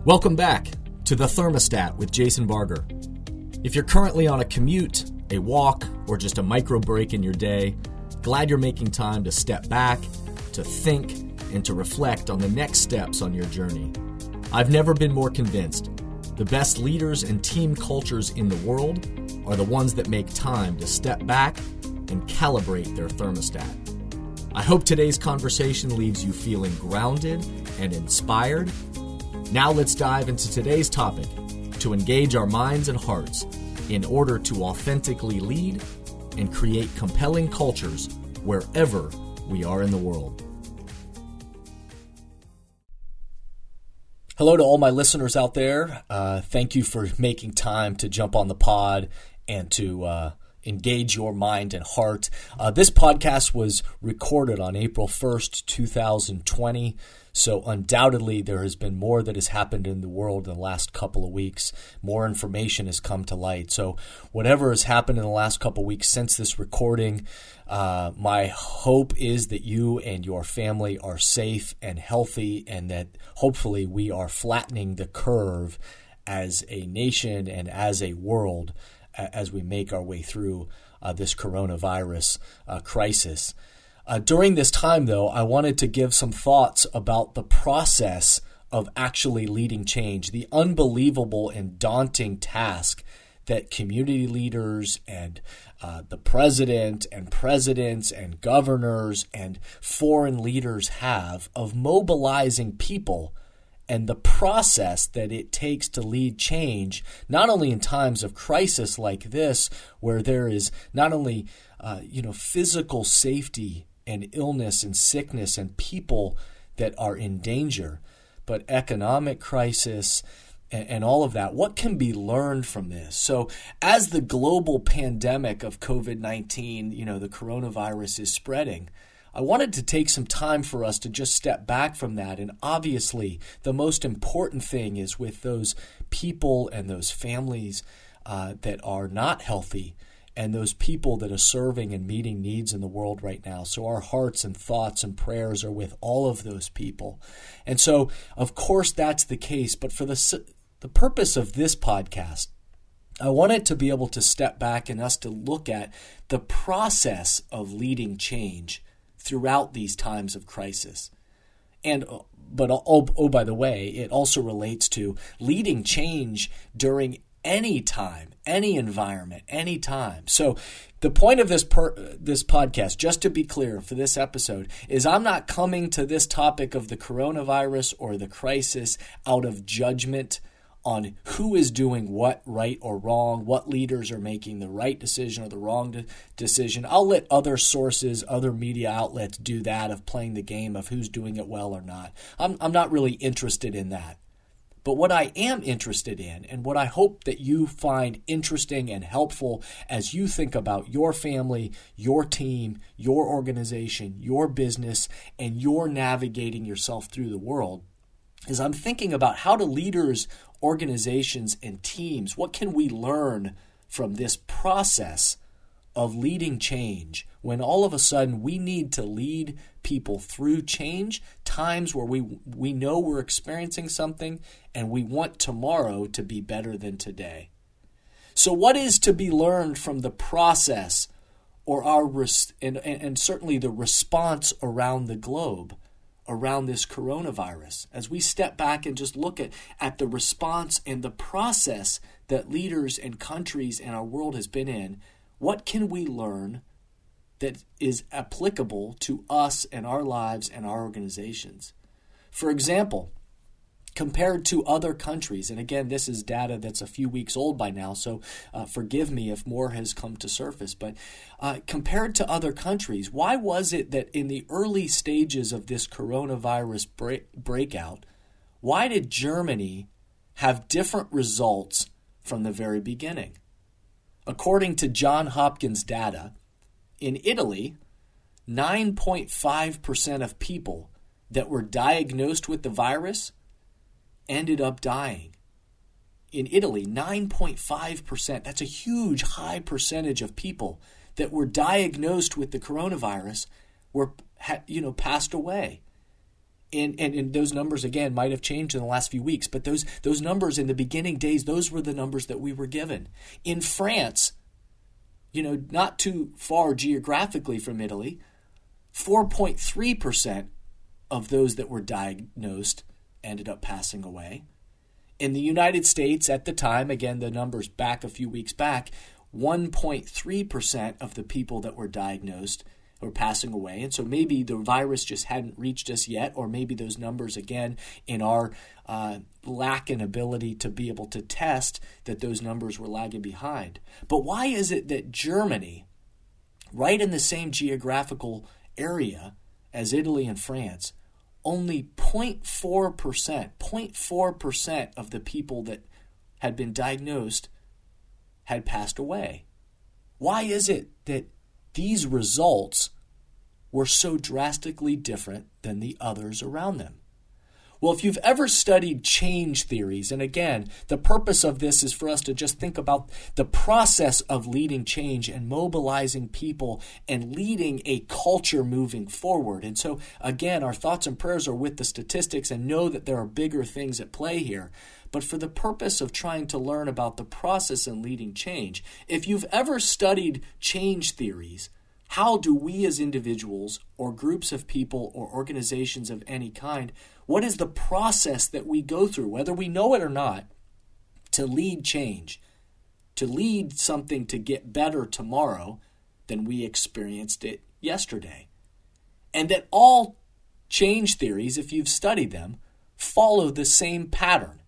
Welcome back to The Thermostat with Jason Barger. If you're currently on a commute, a walk, or just a micro break in your day, glad you're making time to step back, to think, and to reflect on the next steps on your journey. I've never been more convinced. The best leaders and team cultures in the world are the ones that make time to step back and calibrate their thermostat. I hope today's conversation leaves you feeling grounded and inspired. Now let's dive into today's topic to engage our minds and hearts in order to authentically lead and create compelling cultures wherever we are in the world. Hello to all my listeners out there. Thank you for making time to jump on the pod and to engage your mind and heart. This podcast was recorded on April 1st, 2020. So undoubtedly, there has been more that has happened in the world in the last couple of weeks. More information has come to light. So whatever has happened in the last couple of weeks since this recording, my hope is that you and your family are safe and healthy, and that hopefully we are flattening the curve as a nation and as a world as we make our way through this coronavirus crisis. During this time, though, I wanted to give some thoughts about the process of actually leading change, the unbelievable and daunting task that community leaders and the president and presidents and governors and foreign leaders have of mobilizing people, and the process that it takes to lead change, not only in times of crisis like this, where there is not only physical safety and illness and sickness and people that are in danger, but economic crisis and all of that. What can be learned from this? So as the global pandemic of COVID-19, the coronavirus is spreading, I wanted to take some time for us to just step back from that. And obviously, the most important thing is with those people and those families that are not healthy, and those people that are serving and meeting needs in the world right now. So our hearts and thoughts and prayers are with all of those people. And so, of course, that's the case. But for the purpose of this podcast, I wanted to be able to step back and us to look at the process of leading change throughout these times of crisis. But by the way, it also relates to leading change during any time, any environment, any time. So the point of this podcast, just to be clear for this episode, is I'm not coming to this topic of the coronavirus or the crisis out of judgment on who is doing what right or wrong, what leaders are making the right decision or the wrong decision. I'll let other sources, other media outlets do that of playing the game of who's doing it well or not. I'm not really interested in that. But what I am interested in, and what I hope that you find interesting and helpful as you think about your family, your team, your organization, your business, and you're navigating yourself through the world, is I'm thinking about how do leaders, organizations, and teams, what can we learn from this process of leading change when all of a sudden we need to lead people through change, times where we know we're experiencing something and we want tomorrow to be better than today. So what is to be learned from the process or and certainly the response around the globe around this coronavirus, as we step back and just look at the response and the process that leaders and countries and our world has been in? What can we learn that is applicable to us and our lives and our organizations? For example, compared to other countries, and again, this is data that's a few weeks old by now, so forgive me if more has come to surface, but compared to other countries, why was it that in the early stages of this coronavirus breakout, why did Germany have different results from the very beginning? According to Johns Hopkins data, in Italy, 9.5% of people that were diagnosed with the virus ended up dying. In Italy, 9.5%, that's a huge high percentage of people that were diagnosed with the coronavirus passed away. And those numbers, again, might have changed in the last few weeks, but those numbers in the beginning days, those were the numbers that we were given. In France, not too far geographically from Italy, 4.3% of those that were diagnosed ended up passing away. In the United States at the time, again, the numbers back a few weeks back, 1.3% of the people that were diagnosed were passing away. And so maybe the virus just hadn't reached us yet, or maybe those numbers, again, in our lack in ability to be able to test, that those numbers were lagging behind. But why is it that Germany, right in the same geographical area as Italy and France, only 0.4% of the people that had been diagnosed had passed away? Why is it that these results were so drastically different than the others around them? Well, if you've ever studied change theories, and again, the purpose of this is for us to just think about the process of leading change and mobilizing people and leading a culture moving forward. And so, again, our thoughts and prayers are with the statistics, and know that there are bigger things at play here. But for the purpose of trying to learn about the process in leading change, if you've ever studied change theories, how do we as individuals or groups of people or organizations of any kind, what is the process that we go through, whether we know it or not, to lead change, to lead something to get better tomorrow than we experienced it yesterday? And that all change theories, if you've studied them, follow the same pattern.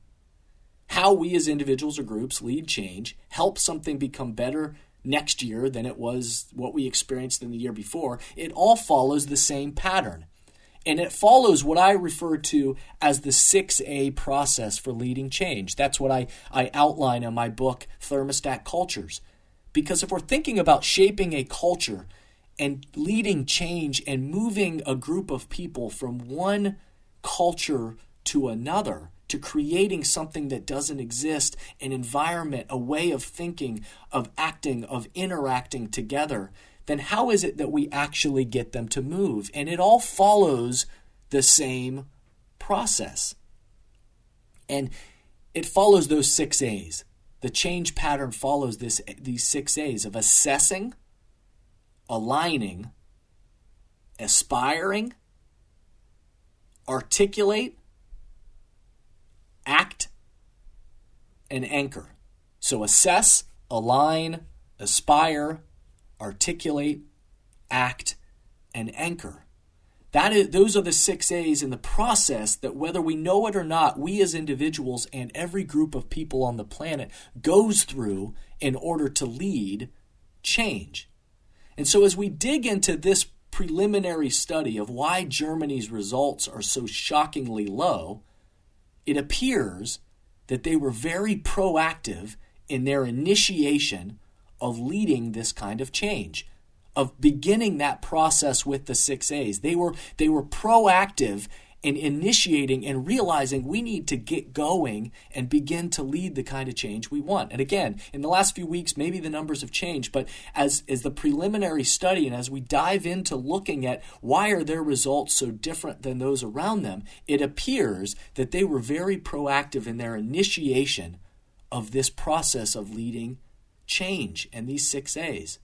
How we as individuals or groups lead change, help something become better next year than it was what we experienced in the year before, it all follows the same pattern. And it follows what I refer to as the 6A process for leading change. That's what I outline in my book, Thermostat Cultures. Because if we're thinking about shaping a culture and leading change and moving a group of people from one culture to another, to creating something that doesn't exist, an environment, a way of thinking, of acting, of interacting together, then how is it that we actually get them to move? And it all follows the same process. And it follows those 6 A's. The change pattern follows these 6 A's of assessing, aligning, aspiring, articulate, act, and anchor. So assess, align, aspire, articulate, act, and anchor. Those are the 6 A's in the process that, whether we know it or not, we as individuals and every group of people on the planet goes through in order to lead change. And so as we dig into this preliminary study of why Germany's results are so shockingly low, it appears that they were very proactive in their initiation of leading this kind of change, of beginning that process with the 6 A's. They were proactive in initiating and realizing we need to get going and begin to lead the kind of change we want. And again, in the last few weeks, maybe the numbers have changed, but as the preliminary study and as we dive into looking at why are their results so different than those around them, it appears that they were very proactive in their initiation of this process of leading change and these 6 A's.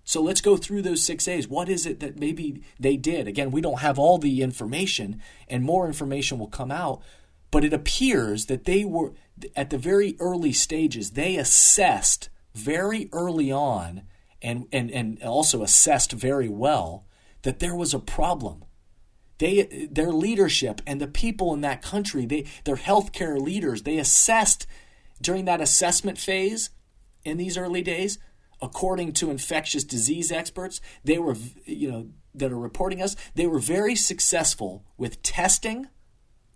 So let's go through those 6 A's. What is it that maybe they did? Again, we don't have all the information, and more information will come out, but it appears that they were, at the very early stages, they assessed very early on and also assessed very well that there was a problem. Their leadership and the people in that country, their healthcare leaders, they assessed during that assessment phase in these early days. According to infectious disease experts, they were, that are reporting us, they were very successful with testing,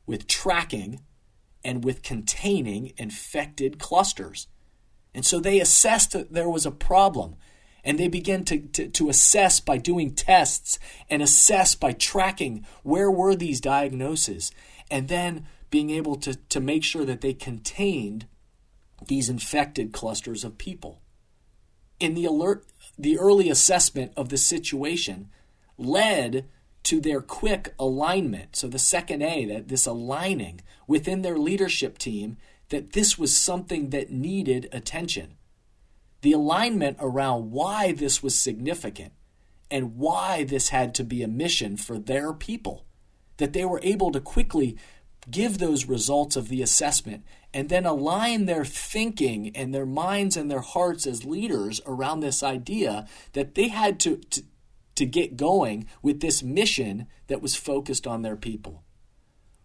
with tracking, and with containing infected clusters. And so they assessed that there was a problem, and they began to assess by doing tests and assess by tracking where were these diagnoses, and then being able to make sure that they contained these infected clusters of people. In the early assessment of the situation led to their quick alignment. So the second A, that this aligning within their leadership team, that this was something that needed attention. The alignment around why this was significant and why this had to be a mission for their people, that they were able to quickly give those results of the assessment and then align their thinking and their minds and their hearts as leaders around this idea that they had to get going with this mission that was focused on their people,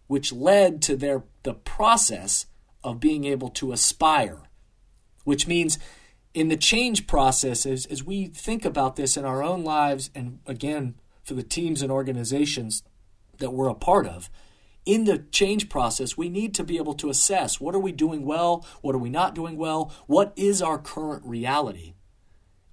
which led to the process of being able to aspire, which means in the change process, as we think about this in our own lives, and again, for the teams and organizations that we're a part of, in the change process, we need to be able to assess, what are we doing well? What are we not doing well? What is our current reality?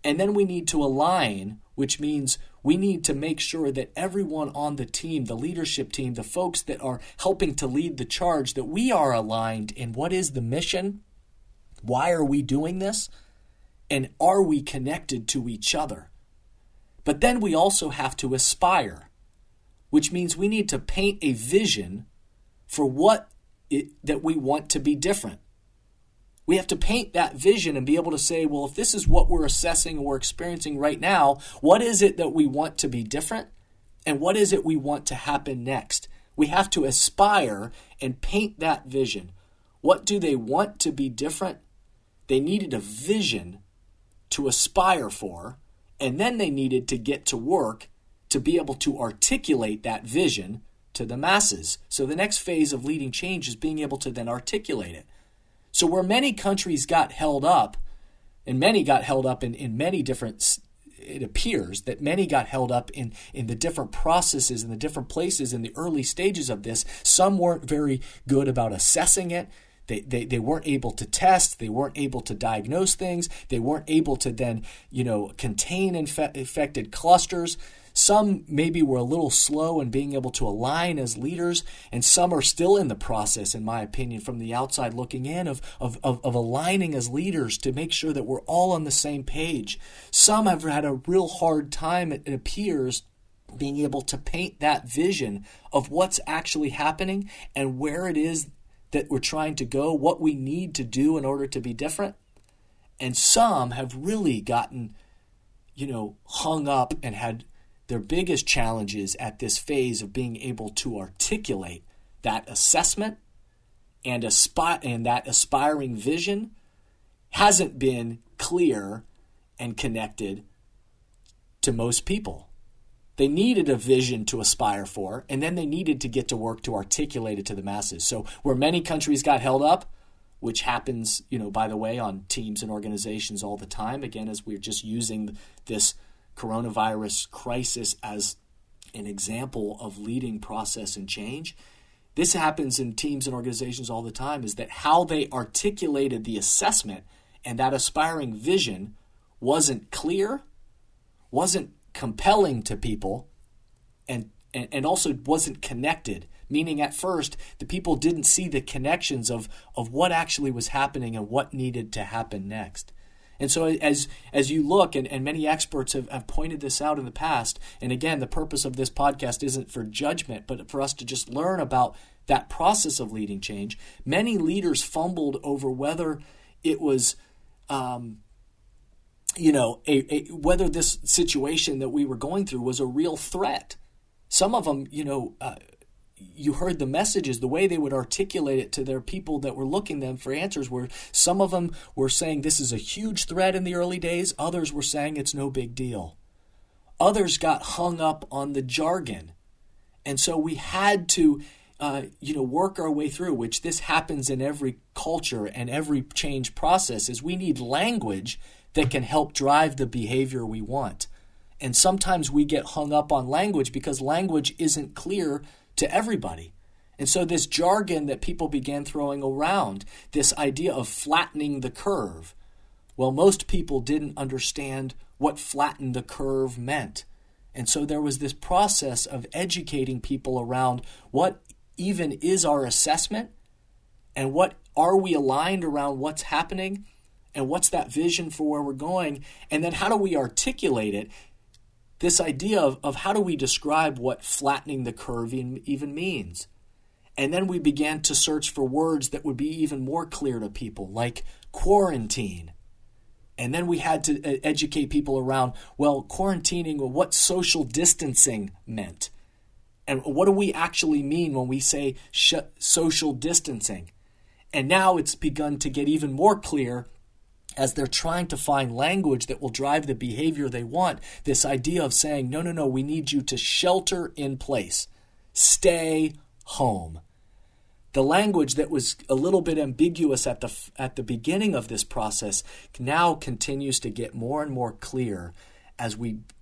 And then we need to align, which means we need to make sure that everyone on the team, the leadership team, the folks that are helping to lead the charge, that we are aligned in what is the mission? Why are we doing this? And are we connected to each other? But then we also have to aspire, which means we need to paint a vision for that we want to be different. We have to paint that vision and be able to say, well, if this is what we're assessing or experiencing right now, what is it that we want to be different? And what is it we want to happen next? We have to aspire and paint that vision. What do they want to be different? They needed a vision to aspire for, and then they needed to get to work to be able to articulate that vision to the masses. So the next phase of leading change is being able to then articulate it. So where many countries got held up, and many got held up in many different, it appears that many got held up in the different processes and the different places in the early stages of this. Some weren't very good about assessing it. They weren't able to test. They weren't able to diagnose things. They weren't able to then, contain infected clusters. Some maybe were a little slow in being able to align as leaders, and some are still in the process, in my opinion, from the outside looking in, of aligning as leaders to make sure that we're all on the same page. Some have had a real hard time, it appears, being able to paint that vision of what's actually happening and where it is that we're trying to go, what we need to do in order to be different. And some have really gotten, hung up and had their biggest challenges at this phase of being able to articulate that assessment and that aspiring vision hasn't been clear and connected to most people. They needed a vision to aspire for, and then they needed to get to work to articulate it to the masses. So where many countries got held up, which happens, by the way, on teams and organizations all the time, again, as we're just using this coronavirus crisis as an example of leading process and change. This happens in teams and organizations all the time, is that how they articulated the assessment and that aspiring vision wasn't clear, wasn't compelling to people, and also wasn't connected. Meaning at first, the people didn't see the connections of what actually was happening and what needed to happen next. And so as you look, and many experts have pointed this out in the past, and again, the purpose of this podcast isn't for judgment, but for us to just learn about that process of leading change. Many leaders fumbled over whether it was whether this situation that we were going through was a real threat. Some of them, you heard the messages, the way they would articulate it to their people that were looking them for answers were, some of them were saying this is a huge threat in the early days. Others were saying it's no big deal. Others got hung up on the jargon. And so we had to, work our way through, which this happens in every culture and every change process, is we need language that can help drive the behavior we want. And sometimes we get hung up on language because language isn't clear to everybody. And so this jargon that people began throwing around, this idea of flattening the curve, well, most people didn't understand what flatten the curve meant. And so there was this process of educating people around what even is our assessment, and what are we aligned around what's happening, and what's that vision for where we're going, and then how do we articulate it This idea of how do we describe what flattening the curve even means? And then we began to search for words that would be even more clear to people, like quarantine. And then we had to educate people around, well, quarantining, what social distancing meant. And what do we actually mean when we say social distancing? And now it's begun to get even more clear as they're trying to find language that will drive the behavior they want. This idea of saying, no, we need you to shelter in place. Stay home. The language that was a little bit ambiguous at the beginning of this process now continues to get more and more clear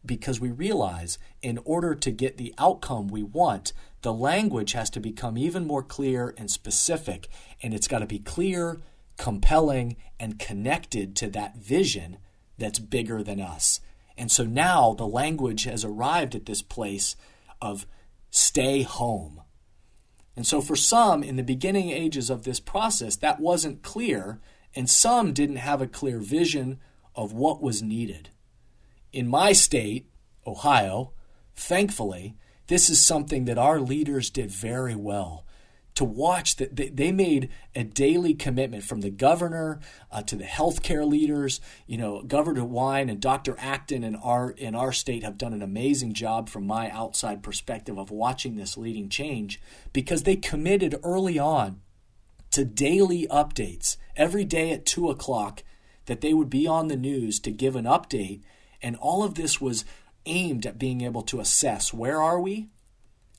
because we realize in order to get the outcome we want, the language has to become even more clear and specific, and it's got to be clear, compelling, and connected to that vision that's bigger than us. And so now the language has arrived at this place of stay home. And so for some, in the beginning ages of this process, that wasn't clear, and some didn't have a clear vision of what was needed. In my state, Ohio, thankfully, this is something that our leaders did very well. To watch that they made a daily commitment from the governor to the healthcare leaders. Governor Wine and Dr. Acton in our state have done an amazing job from my outside perspective of watching this leading change, because they committed early on to daily updates every day at 2:00 that they would be on the news to give an update. And all of this was aimed at being able to assess where are we,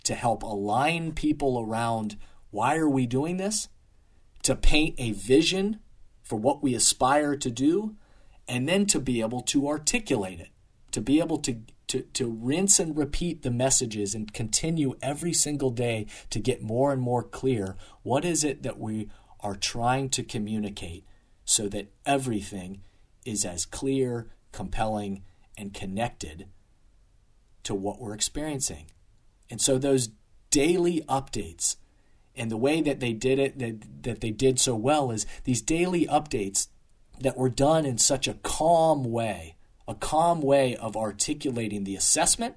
to help align people around why are we doing this, to paint a vision for what we aspire to do, and then to be able to articulate it, to be able to rinse and repeat the messages and continue every single day to get more and more clear what is it that we are trying to communicate so that everything is as clear, compelling, and connected to what we're experiencing. And so those daily updates, and the way that they did it, that they did so well, is these daily updates that were done in such a calm way of articulating the assessment,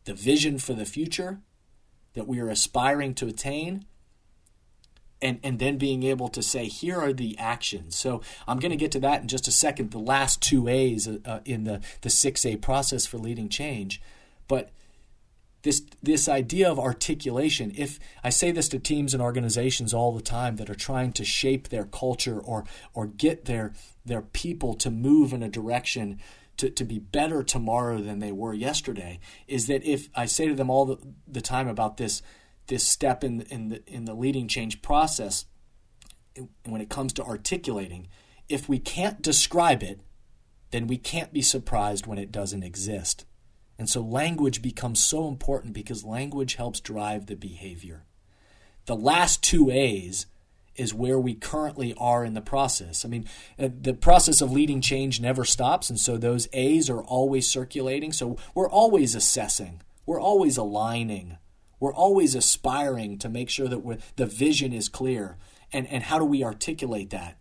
the vision for the future that we are aspiring to attain, and then being able to say, here are the actions. So I'm going to get to that in just a second, the last 2 A's in the 6A process for leading change. But this idea of articulation, if I say this to teams and organizations all the time that are trying to shape their culture or get their people to move in a direction to be better tomorrow than they were yesterday, is that if I say to them all the time about this step in the leading change process, when it comes to articulating, if we can't describe it, then we can't be surprised when it doesn't exist. And so language becomes so important because language helps drive the behavior. The last 2 A's is where we currently are in the process. I mean, the process of leading change never stops, and so those A's are always circulating. So we're always assessing. We're always aligning. We're always aspiring to make sure that the vision is clear. And how do we articulate that?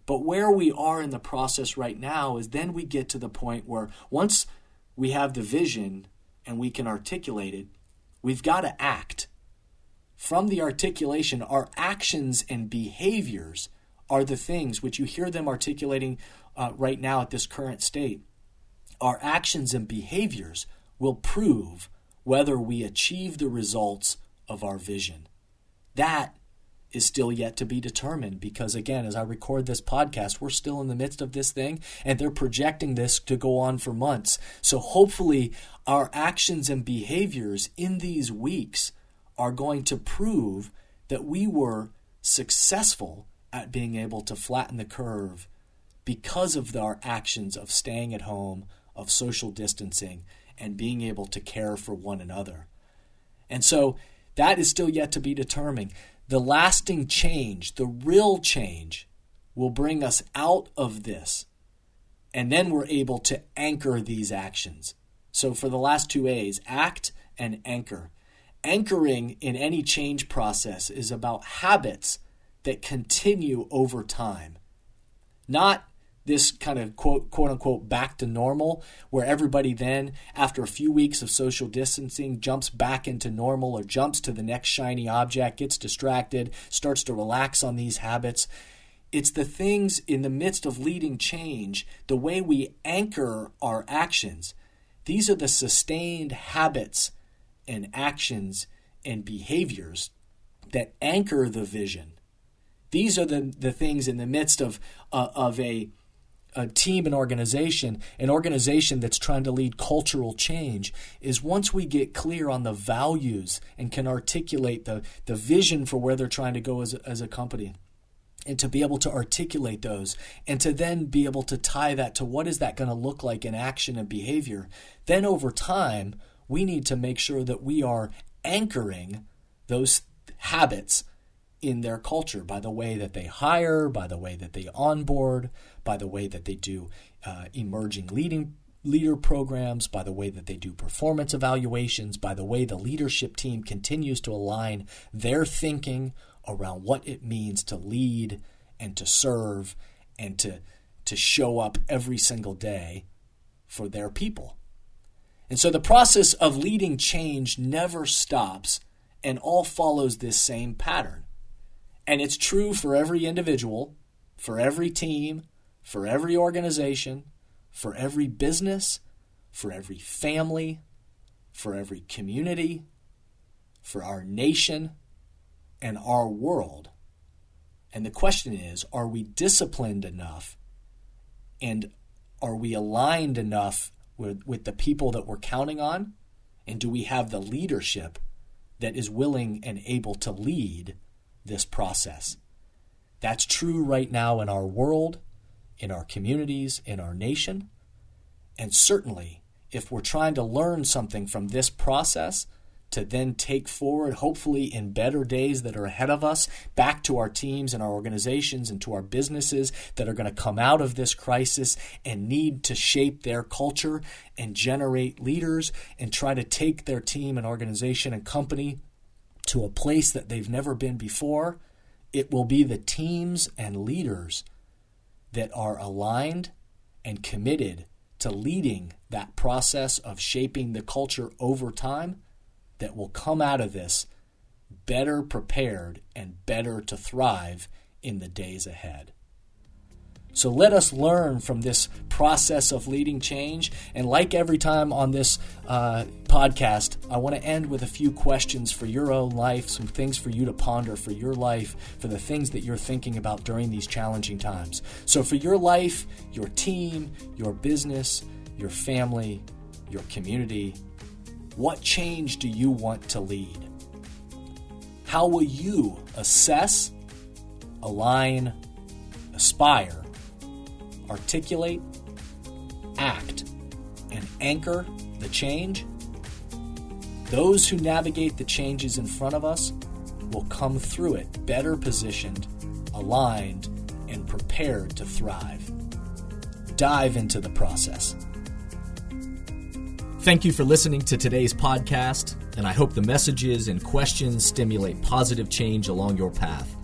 But where we are in the process right now is then we get to the point where once we have the vision and we can articulate it, we've got to act. From the articulation, our actions and behaviors are the things which you hear them articulating right now at this current state. Our actions and behaviors will prove whether we achieve the results of our vision. That is still yet to be determined because, again, as I record this podcast, we're still in the midst of this thing, and they're projecting this to go on for months. So hopefully our actions and behaviors in these weeks are going to prove that we were successful at being able to flatten the curve because of our actions of staying at home, of social distancing, and being able to care for one another. And so that is still yet to be determined. The lasting change, the real change, will bring us out of this. And then we're able to anchor these actions. So for the last 2 A's, act and anchor. Anchoring in any change process is about habits that continue over time. Not this kind of quote unquote back to normal, where everybody then, after a few weeks of social distancing, jumps back into normal or jumps to the next shiny object, gets distracted, starts to relax on these habits. It's the things in the midst of leading change, the way we anchor our actions. These are the sustained habits and actions and behaviors that anchor the vision. These are the things in the midst of a team and organization, an organization that's trying to lead cultural change, is once we get clear on the values and can articulate the vision for where they're trying to go as a company, and to be able to articulate those, and to then be able to tie that to what is that going to look like in action and behavior, then over time, we need to make sure that we are anchoring those habits in their culture by the way that they hire, by the way that they onboard, by the way that they do emerging leader programs, by the way that they do performance evaluations, by the way the leadership team continues to align their thinking around what it means to lead and to serve and to show up every single day for their people. And so the process of leading change never stops and all follows this same pattern. And it's true for every individual, for every team, for every organization, for every business, for every family, for every community, for our nation, and our world. And the question is, are we disciplined enough, and are we aligned enough with the people that we're counting on? And do we have the leadership that is willing and able to lead this process? That's true right now in our world, in our communities, in our nation. And certainly, if we're trying to learn something from this process to then take forward, hopefully in better days that are ahead of us, back to our teams and our organizations and to our businesses that are going to come out of this crisis and need to shape their culture and generate leaders and try to take their team and organization and company to a place that they've never been before, it will be the teams and leaders that are aligned and committed to leading that process of shaping the culture over time that will come out of this better prepared and better to thrive in the days ahead. So let us learn from this process of leading change. And like every time on this podcast, I want to end with a few questions for your own life, some things for you to ponder for your life, for the things that you're thinking about during these challenging times. So for your life, your team, your business, your family, your community, what change do you want to lead? How will you assess, align, aspire, articulate, act, and anchor the change? Those who navigate the changes in front of us will come through it better positioned, aligned, and prepared to thrive. Dive into the process. Thank you for listening to today's podcast, and I hope the messages and questions stimulate positive change along your path.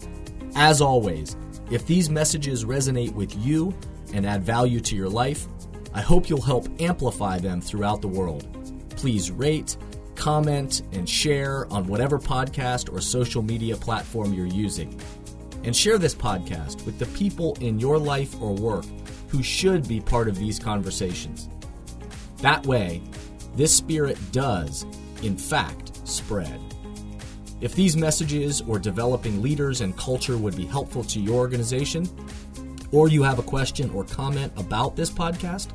As always, if these messages resonate with you and add value to your life, I hope you'll help amplify them throughout the world. Please rate, comment, and share on whatever podcast or social media platform you're using. And share this podcast with the people in your life or work who should be part of these conversations. That way, this spirit does, in fact, spread. If these messages or developing leaders and culture would be helpful to your organization, or you have a question or comment about this podcast,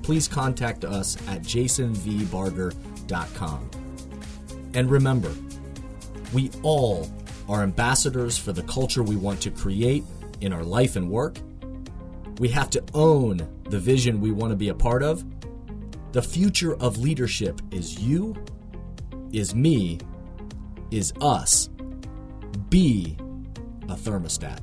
please contact us at jasonvbarger.com. And remember, we all are ambassadors for the culture we want to create in our life and work. We have to own the vision we want to be a part of. The future of leadership is you, is me, is us. Be a thermostat.